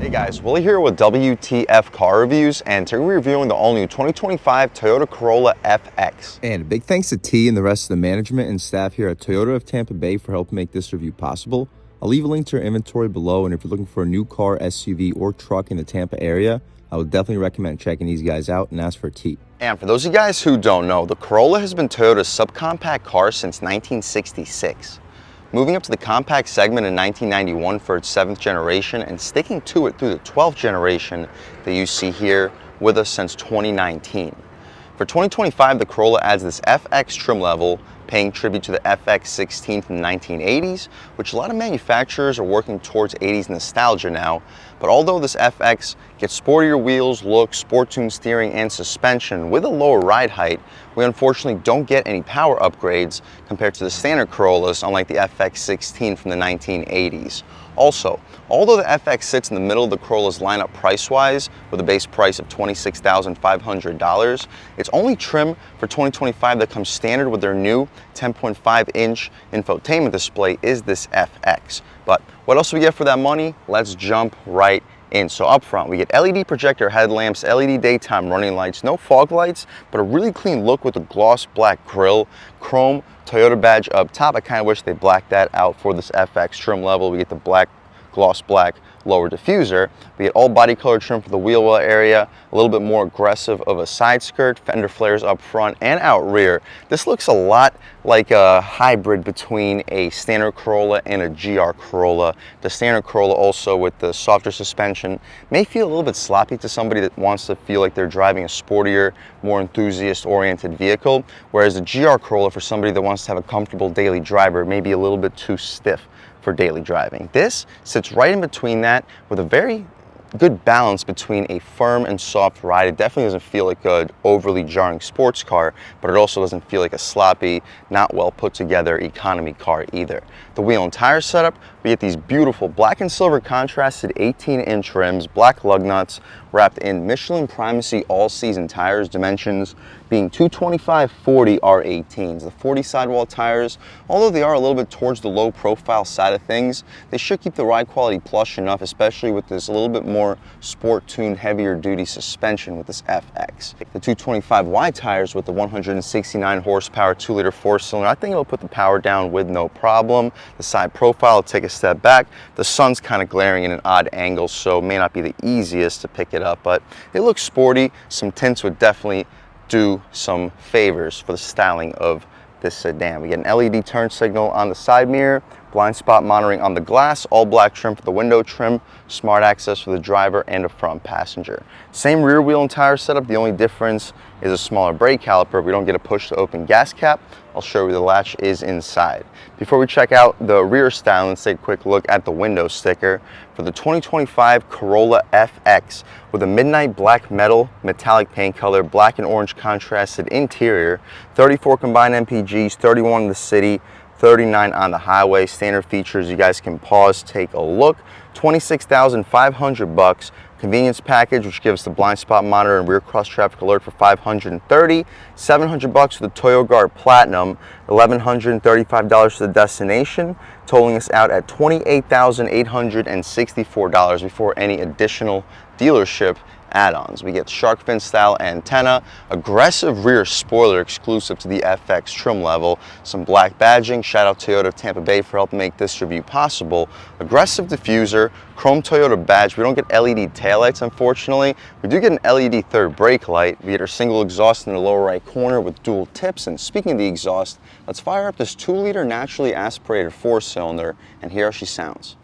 Hey guys, Willie here with W.T.F car reviews, and today we're reviewing the all-new 2025 Toyota Corolla FX. And a big thanks to T and the rest of the management and staff here at Toyota of Tampa Bay for helping make this review possible. I'll leave a link to our inventory below, and if you're looking for a new car, SUV, or truck in the Tampa area, I would definitely recommend checking these guys out and ask for T. And for those of you guys who don't know, the Corolla has been Toyota's subcompact car since 1966. Moving up to the compact segment in 1991 for its 7th generation and sticking to it through the 12th generation that you see here with us since 2019. For 2025, the Corolla adds this FX trim level, paying tribute to the FX16 from the 1980s, which a lot of manufacturers are working towards 80s nostalgia now. But although this FX gets sportier wheels, look, sport-tuned steering, and suspension with a lower ride height, we unfortunately don't get any power upgrades compared to the standard Corollas, unlike the FX16 from the 1980s. Also, although the FX sits in the middle of the Corolla's lineup price-wise, with a base price of $26,500, its only trim for 2025 that comes standard with their new 10.5-inch infotainment display is this FX. But what else do we get for that money? Let's jump right in. So up front, we get LED projector headlamps, LED daytime running lights, no fog lights, but a really clean look with a gloss black grille, chrome Toyota badge up top. I kind of wish they blacked that out for this FX trim level. We get the black, gloss black lower diffuser. We get all body color trim for the wheel well area, a little bit more aggressive of a side skirt, fender flares up front and out rear. This looks a lot like a hybrid between a standard Corolla and a GR Corolla. The standard Corolla, also with the softer suspension, may feel a little bit sloppy to somebody that wants to feel like they're driving a sportier, more enthusiast-oriented vehicle, whereas the GR Corolla, for somebody that wants to have a comfortable daily driver, may be a little bit too stiff for daily driving. This sits right in between that with a very good balance between a firm and soft ride. It definitely doesn't feel like an overly jarring sports car, but it also doesn't feel like a sloppy, not well put together economy car either. The wheel and tire setup, we get these beautiful black and silver contrasted 18-inch rims, black lug nuts, wrapped in Michelin Primacy all-season tires, dimensions being 225/40 R18s. The 40 sidewall tires, although they are a little bit towards the low profile side of things, they should keep the ride quality plush enough, especially with this a little bit more sport-tuned, heavier duty suspension with this FX. The 225 wide tires with the 169 horsepower 2-liter 4-cylinder, I think it'll put the power down with no problem. The side profile will take a step back. The sun's kind of glaring in an odd angle, so it may not be the easiest to pick it up, but it looks sporty. Some tints would definitely do some favors for the styling of this sedan. We get an LED turn signal on the side mirror, blind spot monitoring on the glass, all black trim for the window trim, smart access for the driver and a front passenger. Same rear wheel and tire setup, the only difference is a smaller brake caliper. We don't get a push to open gas cap. I'll show you the latch is inside. Before we check out the rear styling, let's take a quick look at the window sticker for the 2025 Corolla FX with a midnight black metal metallic paint color, black and orange contrasted interior, 34 combined MPGs, 31 in the city, 39 on the highway. Standard features, you guys can pause, take a look. $26,500. Convenience package, which gives the blind spot monitor and rear cross traffic alert for $530. $700 for the ToyoGuard Platinum. $1,135 for the destination, totaling us out at $28,864 before any additional dealership add-ons. We get shark fin style antenna, aggressive rear spoiler exclusive to the FX trim level, some black badging, shout out Toyota of Tampa Bay for helping make this review possible, aggressive diffuser, chrome Toyota badge. We don't get LED taillights, unfortunately. We do get an LED third brake light. We get our single exhaust in the lower right corner with dual tips, and speaking of the exhaust, let's fire up this 2-liter naturally aspirated 4-cylinder and hear how she sounds.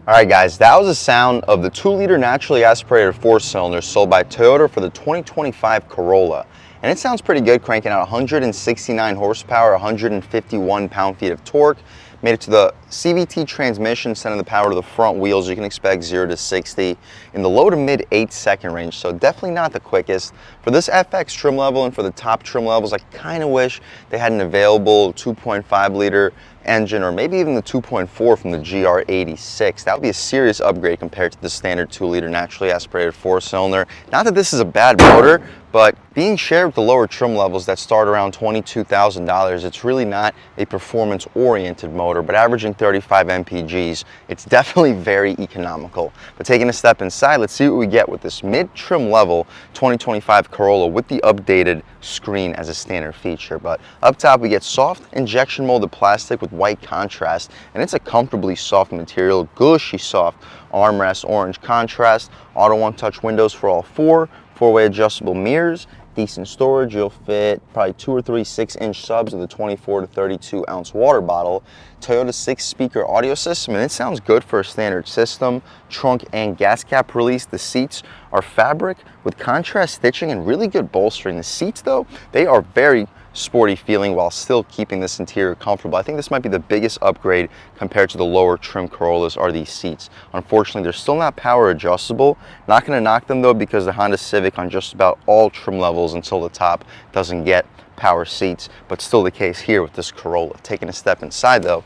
Alright guys, that was the sound of the 2-liter naturally aspirated 4-cylinder sold by Toyota for the 2025 Corolla. And it sounds pretty good, cranking out 169 horsepower, 151 pound-feet of torque, Made it to the CVT transmission, sending the power to the front wheels. You can expect 0 to 60 in the low to mid 8-second range, so definitely not the quickest. For this FX trim level and for the top trim levels, I kind of wish they had an available 2.5 liter engine, or maybe even the 2.4 from the GR86. That would be a serious upgrade compared to the standard 2-liter naturally aspirated 4-cylinder. Not that this is a bad motor, but being shared with the lower trim levels that start around $22,000, it's really not a performance-oriented motor, but averaging 35 mpgs, it's definitely very economical. But taking a step inside, let's see what we get with this mid-trim level 2025 Corolla with the updated screen as a standard feature. But up top, we get soft injection molded plastic with white contrast, and it's a comfortably soft material, gushy soft armrest, orange contrast, auto one-touch windows for all four-way adjustable mirrors, decent storage. You'll fit probably 2 or 3 6-inch subs with a 24 to 32 ounce water bottle. Toyota 6-speaker audio system, and it sounds good for a standard system. Trunk and gas cap release. The seats are fabric with contrast stitching and really good bolstering. The seats, though, they are very sporty feeling while still keeping this interior comfortable. I think this might be the biggest upgrade compared to the lower trim Corollas are these seats. Unfortunately, they're still not power adjustable. Not going to knock them though, because the Honda Civic on just about all trim levels until the top doesn't get power seats, but still the case here with this Corolla. Taking a step inside though,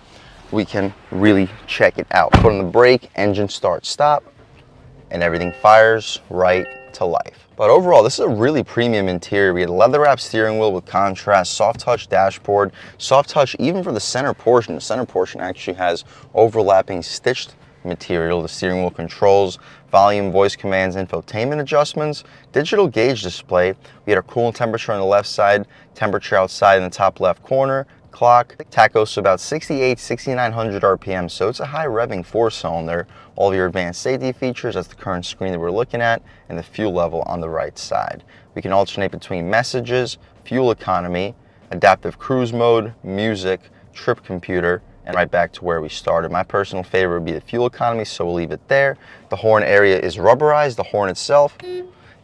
we can really check it out. Put on the brake, engine start stop, and everything fires right to life. But overall, this is a really premium interior. We had a leather wrap steering wheel with contrast, soft touch dashboard, soft touch even for the center portion. The center portion actually has overlapping stitched material. The steering wheel controls, volume, voice commands, infotainment adjustments, digital gauge display. We had our coolant temperature on the left side, temperature outside in the top left corner, clock. Tachos to about 6,900 RPM, so it's a high revving 4-cylinder. All of your advanced safety features, that's the current screen that we're looking at, and the fuel level on the right side. We can alternate between messages, fuel economy, adaptive cruise mode, music, trip computer, and right back to where we started. My personal favorite would be the fuel economy, so we'll leave it there. The horn area is rubberized. The horn itself,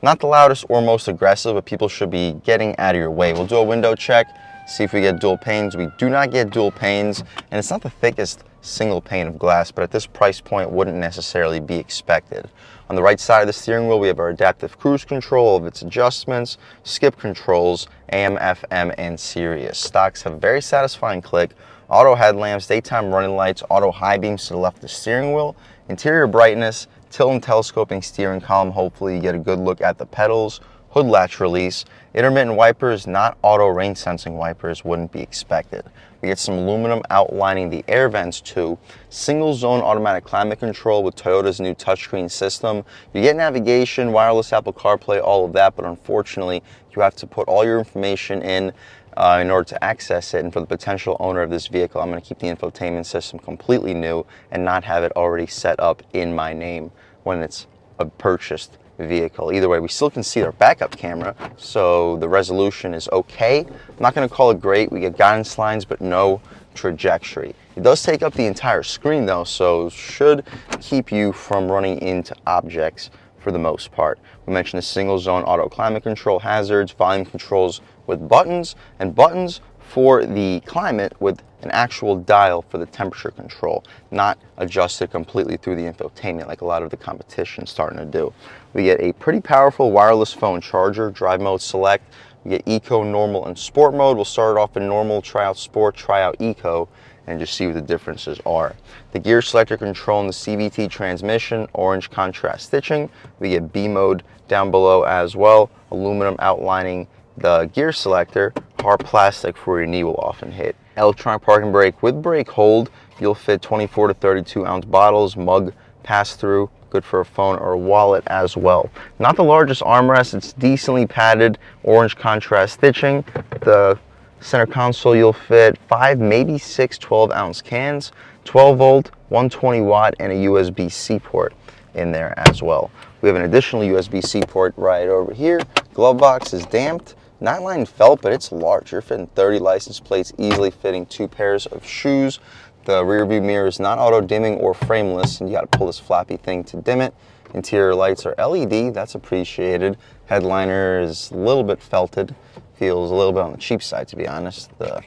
not the loudest or most aggressive, but people should be getting out of your way. We'll do a window check, see if we get dual panes. We do not get dual panes, and it's not the thickest single pane of glass, but at this price point wouldn't necessarily be expected. On the right side of the steering wheel, we have our adaptive cruise control, all of its adjustments, skip controls, AM, FM, and Sirius. Stocks have a very satisfying click, auto headlamps, daytime running lights, auto high beams to the left of the steering wheel, interior brightness, tilt and telescoping steering column. Hopefully you get a good look at the pedals, hood latch release, intermittent wipers, not auto rain sensing wipers, wouldn't be expected. We get some aluminum outlining the air vents too. Single zone automatic climate control with Toyota's new touchscreen system. You get navigation, wireless Apple CarPlay, all of that, but unfortunately you have to put all your information in order to access it. And for the potential owner of this vehicle, I'm going to keep the infotainment system completely new and not have it already set up in my name when it's a purchased vehicle. Either way, we still can see our backup camera, so the resolution is okay. I'm not going to call it great. We get guidance lines, but no trajectory. It does take up the entire screen though, so should keep you from running into objects for the most part. We mentioned the single zone auto climate control, hazards, volume controls with buttons, and buttons for the climate with an actual dial for the temperature control, not adjusted completely through the infotainment like a lot of the competition is starting to do. We get a pretty powerful wireless phone charger, drive mode select. We get eco, normal, and sport mode. We'll start it off in normal, try out sport, try out eco, and just see what the differences are. The gear selector control in the CVT transmission, orange contrast stitching. We get B mode down below as well, aluminum outlining the gear selector, hard plastic for your knee will often hit. Electronic parking brake with brake hold. You'll fit 24 to 32 ounce bottles, mug pass through, good for a phone or a wallet as well. Not the largest armrest, it's decently padded, orange contrast stitching. The center console, you'll fit 5, maybe 6 12-ounce cans, 12 volt, 120 watt, and a USB-C port in there as well. We have an additional USB-C port right over here. Glove box is damped. Not lined felt, but it's large. You're fitting 30 license plates, easily fitting 2 pairs of shoes. The rear view mirror is not auto dimming or frameless, and you got to pull this flappy thing to dim it. Interior lights are LED, that's appreciated. Headliner is a little bit felted. Feels a little bit on the cheap side, to be honest. The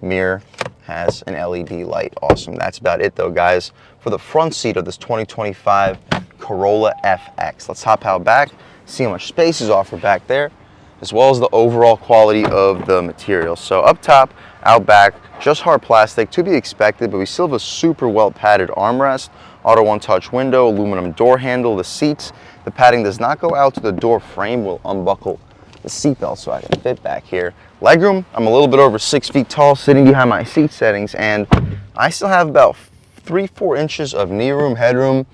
mirror has an LED light. Awesome. That's about it though, guys, for the front seat of this 2025 Corolla FX. Let's hop out back, see how much space is offered back there, as well as the overall quality of the material. So up top, out back, just hard plastic, to be expected, but we still have a super well padded armrest, auto one-touch window, aluminum door handle, the seats. The padding does not go out to the door frame. We'll unbuckle the seatbelt so I can fit back here. Legroom, I'm a little bit over 6 feet tall sitting behind my seat settings, and I still have about 3-4 inches of knee room, headroom.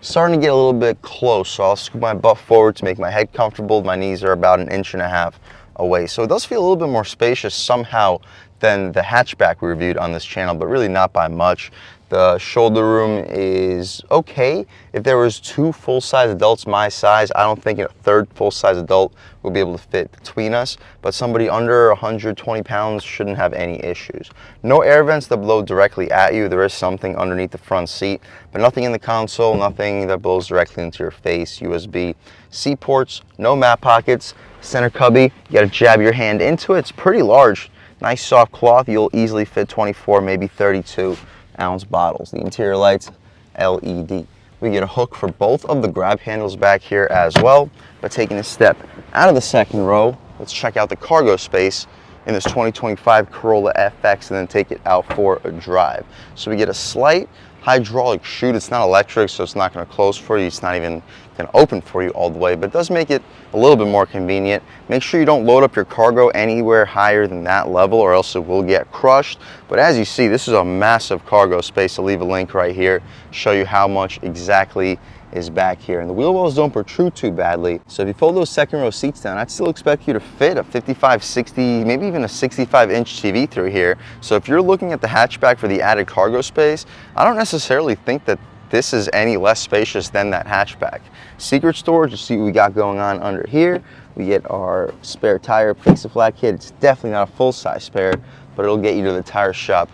Starting to get a little bit close, so I'll scoop my butt forward to make my head comfortable. My knees are about 1.5 inches away, so it does feel a little bit more spacious somehow than the hatchback we reviewed on this channel, but really not by much. The shoulder room is okay. If there was 2 full-size adults my size, I don't think a third full-size adult will be able to fit between us, but somebody under 120 pounds shouldn't have any issues. No air vents that blow directly at you. There is something underneath the front seat, but nothing in the console, nothing that blows directly into your face. USB-C ports, no map pockets. Center cubby, you gotta jab your hand into it. It's pretty large. Nice soft cloth. You'll easily fit 24, maybe 32-ounce bottles. The interior lights, LED. We get a hook for both of the grab handles back here as well. But taking a step out of the second row, let's check out the cargo space in this 2025 Corolla FX and then take it out for a drive. So we get a slight hydraulic chute. It's not electric, so it's not going to close for you. It's not even going to open for you all the way, but it does make it a little bit more convenient. Make sure you don't load up your cargo anywhere higher than that level or else it will get crushed. But as you see, this is a massive cargo space. I'll leave a link right here, show you how much exactly is back here. And the wheel wells don't protrude too badly. So if you fold those second row seats down, I'd still expect you to fit a 55, 60, maybe even a 65-inch TV through here. So if you're looking at the hatchback for the added cargo space, I don't necessarily think that this is any less spacious than that hatchback. Secret storage, you see what we got going on under here. We get our spare tire, fix a flat kit. It's definitely not a full-size spare, but it'll get you to the tire shop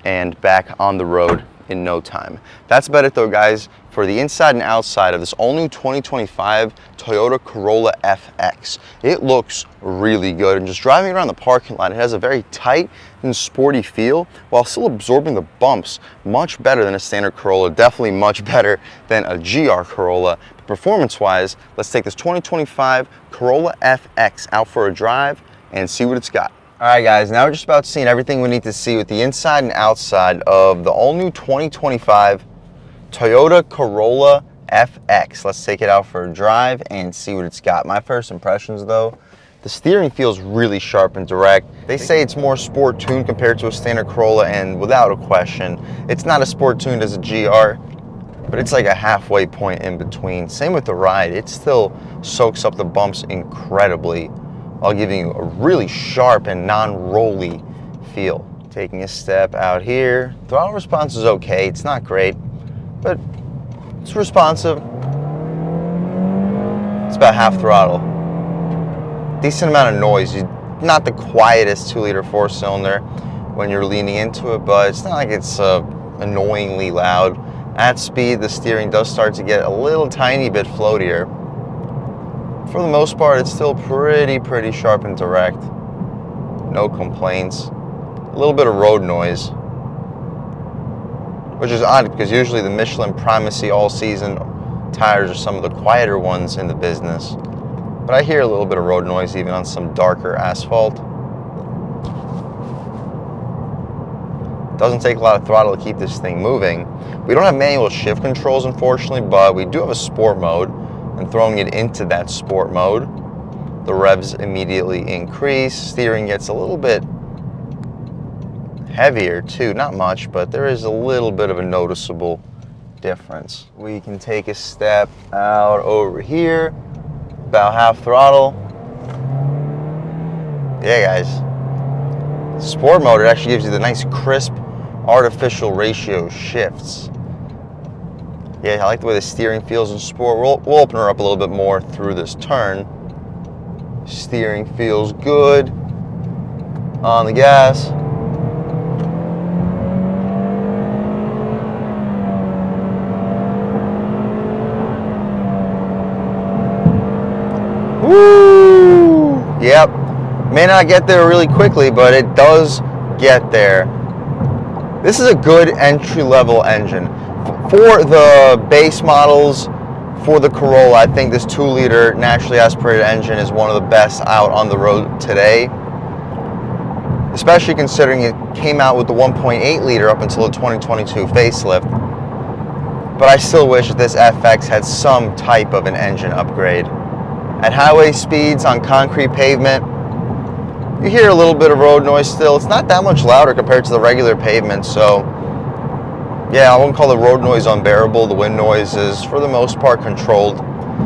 and back on the road in no time. That's about it though, guys, for the inside and outside of this all-new 2025 Toyota Corolla FX. It looks really good, and just driving around the parking lot, it has a very tight and sporty feel while still absorbing the bumps much better than a standard Corolla, definitely much better than a GR Corolla. Performance-wise, let's take this 2025 Corolla FX out for a drive and see what it's got. All right, guys, now we're just about seeing everything we need to see with the inside and outside of the all-new 2025 Toyota Corolla FX. Let's take it out for a drive and see what it's got. My first impressions, though, the steering feels really sharp and direct. They say it's more sport-tuned compared to a standard Corolla, and without a question, it's not as sport-tuned as a GR, but it's like a halfway point in between. Same with the ride. It still soaks up the bumps incredibly, while giving you a really sharp and non-rolly feel. Taking a step out here, throttle response is okay. It's not great, but it's responsive. It's about half throttle. Decent amount of noise. Not the quietest 2-liter 4-cylinder when you're leaning into it, but it's not like it's annoyingly loud. At speed, the steering does start to get a little tiny bit floatier. For the most part, it's still pretty sharp and direct. No complaints. A little bit of road noise, which is odd because usually the Michelin Primacy all-season tires are some of the quieter ones in the business. But I hear a little bit of road noise even on some darker asphalt. Doesn't take a lot of throttle to keep this thing moving. We don't have manual shift controls, unfortunately, but we do have a sport mode. And throwing it into that sport mode, the revs immediately increase. Steering gets a little bit heavier too, not much, but there is a little bit of a noticeable difference. We can take a step out over here, about half throttle. Yeah, guys, sport mode, it actually gives you the nice crisp artificial ratio shifts. Yeah, I like the way the steering feels in sport. We'll open her up a little bit more through this turn. Steering feels good. On the gas. Woo! Yep. May not get there really quickly, but it does get there. This is a good entry-level engine. For the base models, for the Corolla, I think this 2-liter naturally aspirated engine is one of the best out on the road today, especially considering it came out with the 1.8-liter up until the 2022 facelift. But I still wish that this FX had some type of an engine upgrade. At highway speeds on concrete pavement, you hear a little bit of road noise still. It's not that much louder compared to the regular pavement, so yeah, I won't call the road noise unbearable. The wind noise is, for the most part, controlled.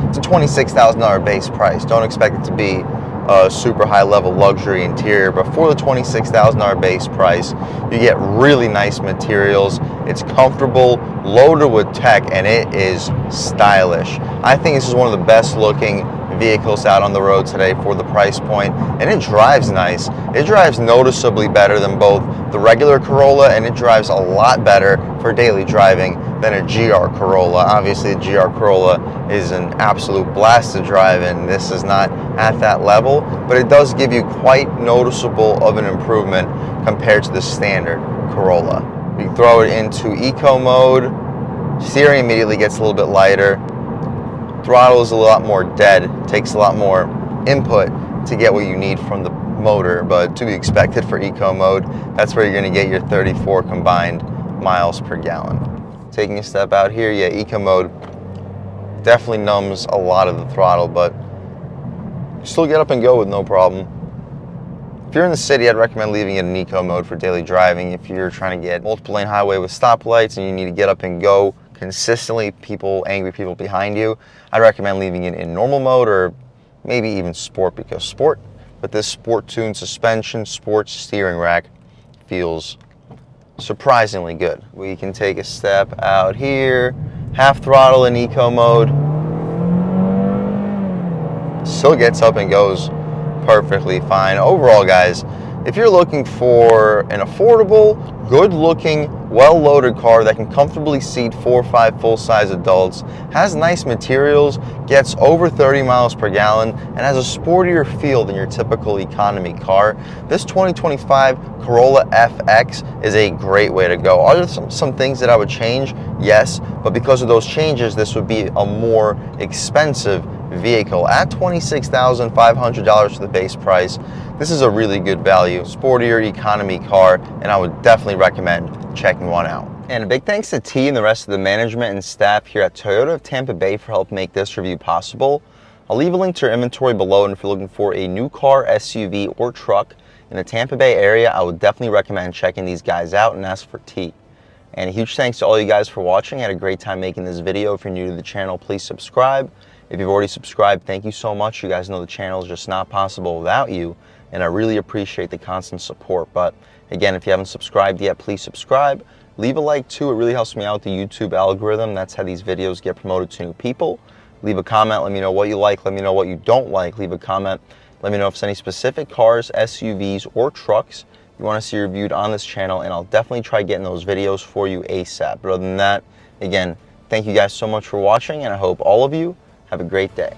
It's a $26,000 base price. Don't expect it to be a super high-level luxury interior, but for the $26,000 base price, you get really nice materials. It's comfortable, loaded with tech, and it is stylish. I think this is one of the best-looking vehicles out on the road today for the price point, and it drives nice. It drives noticeably better than both the regular Corolla, and it drives a lot better for daily driving than a GR Corolla. Obviously, the GR Corolla is an absolute blast to drive in. This is not at that level, but it does give you quite noticeable of an improvement compared to the standard Corolla. You throw it into eco mode, steering immediately gets a little bit lighter. Throttle is a lot more dead, takes a lot more input to get what you need from the motor, but to be expected for eco mode. That's where you're going to get your 34 combined miles per gallon. Taking a step out here, yeah, eco mode definitely numbs a lot of the throttle, but you still get up and go with no problem. If you're in the city, I'd recommend leaving it in eco mode for daily driving. If you're trying to get multiple lane highway with stoplights and you need to get up and go consistently, angry people behind you, I'd recommend leaving it in normal mode or maybe even sport, because sport with this sport tuned suspension, sports steering rack feels surprisingly good. We can take a step out here, half throttle in eco mode, still gets up and goes perfectly fine. Overall, guys, if you're looking for an affordable, good-looking, well-loaded car that can comfortably seat 4 or 5 full-size adults, has nice materials, gets over 30 miles per gallon, and has a sportier feel than your typical economy car, this 2025 Corolla FX is a great way to go. Are there some things that I would change? Yes, but because of those changes, this would be a more expensive vehicle. At $26,500 for the base price, this is a really good value, sportier economy car, and I would definitely recommend checking one out. And a big thanks to T and the rest of the management and staff here at Toyota of Tampa Bay for helping make this review possible. I'll leave a link to your inventory below, and if you're looking for a new car, SUV, or truck in the Tampa Bay area, I would definitely recommend checking these guys out and ask for T. And a huge thanks to all you guys for watching. I had a great time making this video. If you're new to the channel, please subscribe. If you've already subscribed, thank you so much. You guys know the channel is just not possible without you, and I really appreciate the constant support. But again, if you haven't subscribed yet, please subscribe. Leave a like too. It really helps me out with the YouTube algorithm. That's how these videos get promoted to new people. Leave a comment. Let me know what you like. Let me know what you don't like. Leave a comment. Let me know if there's any specific cars, SUVs, or trucks you want to see reviewed on this channel, and I'll definitely try getting those videos for you ASAP. But other than that, again, thank you guys so much for watching, and I hope all of you have a great day.